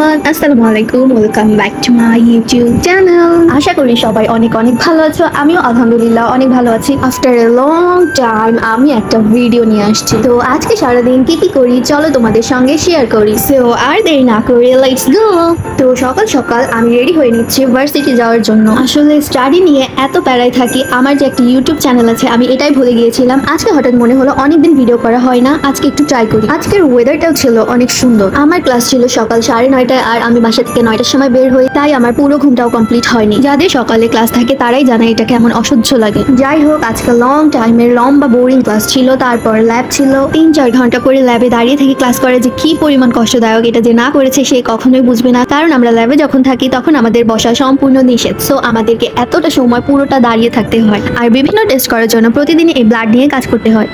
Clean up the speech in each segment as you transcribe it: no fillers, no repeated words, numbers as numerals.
Everyone, আসসালামু আলাইকুম। Welcome back to my YouTube channel. আশা করি সবাই অনেক অনেক ভালো আছো। আমিও আলহামদুলিল্লাহ অনেক ভালো আছি। আফটার এ লং টাইম আমি একটা ভিডিও নিয়ে আসছি। তো আজকে সারাদিন কি কি করি চলো তোমাদের সঙ্গে শেয়ার করি। সো আর দেরি না করে লেটস গো। তো সকাল সকাল আমি রেডি হয়ে নিচ্ছি ভার্সিটি যাওয়ার জন্য। আসলে স্টাডি নিয়ে এত প্যারায় থাকি, আমার যে একটা ইউটিউব চ্যানেল আছে আমি এটাই ভুলে গিয়েছিলাম। আজকে হঠাৎ মনে হলো অনেকদিন ভিডিও করা হয় না, আজকে একটু ট্রাই করি। আজকের ওয়েদারটাও ছিল অনেক সুন্দর। আমার ক্লাস ছিল সকাল 9:30 আর আমি বাসা থেকে 9টার সময় বের হই, তাই আমার পুরো ঘুমটাও কমপ্লিট হয়নি। যাদের সকালে ক্লাস থাকে তারাই জানে এটা কেমন অসহ্য লাগে। যাই হোক, আজকে লং টাইমের লম্বা বোরিং ক্লাস ছিল, তারপর ল্যাব ছিল। 3-4 ঘন্টা করে ল্যাবে দাঁড়িয়ে থেকে ক্লাস করে যে কি পরিমাণ কষ্টদায়ক, এটা যে না করেছে সে কখনোই বুঝবে না। কারণ আমরা ল্যাবে যখন থাকি তখন আমাদের বসা সম্পূর্ণ নিষেধ, সো আমাদেরকে এতটা সময় পুরোটা দাঁড়িয়ে থাকতে হয়। আর বিভিন্ন টেস্ট করার জন্য প্রতিদিন এই ব্লাড নিয়ে কাজ করতে হয়।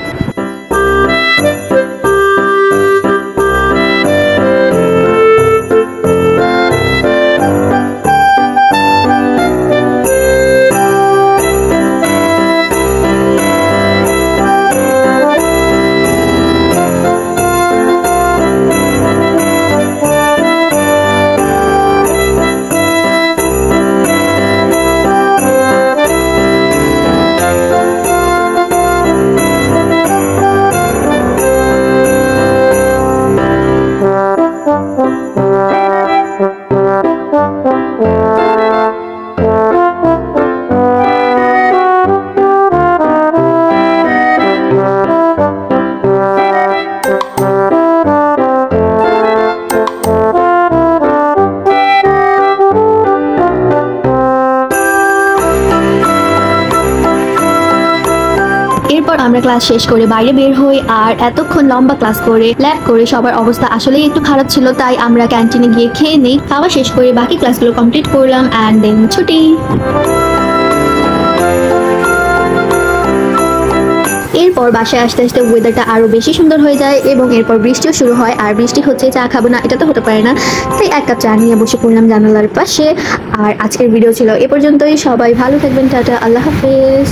এরপর আমরা ক্লাস শেষ করে বাইরে বের হই, আর এতক্ষণ লম্বা ক্লাস করে ল্যাব করে সবার অবস্থা আসলেই একটু খারাপ ছিল, তাই আমরা ক্যান্টিনে গিয়ে খেয়ে নেই। খাওয়া শেষ করে বাকি ক্লাসগুলো কমপ্লিট করলাম অ্যান্ড দেন ছুটি। এরপর বাসায় আসতে আসতে ওয়েদারটা আরো বেশি সুন্দর হয়ে যায় এবং এরপর বৃষ্টিও শুরু হয়। আর বৃষ্টি হচ্ছে, চা খাবো না এটা তো হতে পারে না, তাই এক কাপ চা নিয়ে বসে পড়লাম জানালার পাশে। আর আজকের ভিডিও ছিল এ পর্যন্তই। সবাই ভালো থাকবেন, টাটা, আল্লাহ হাফেজ।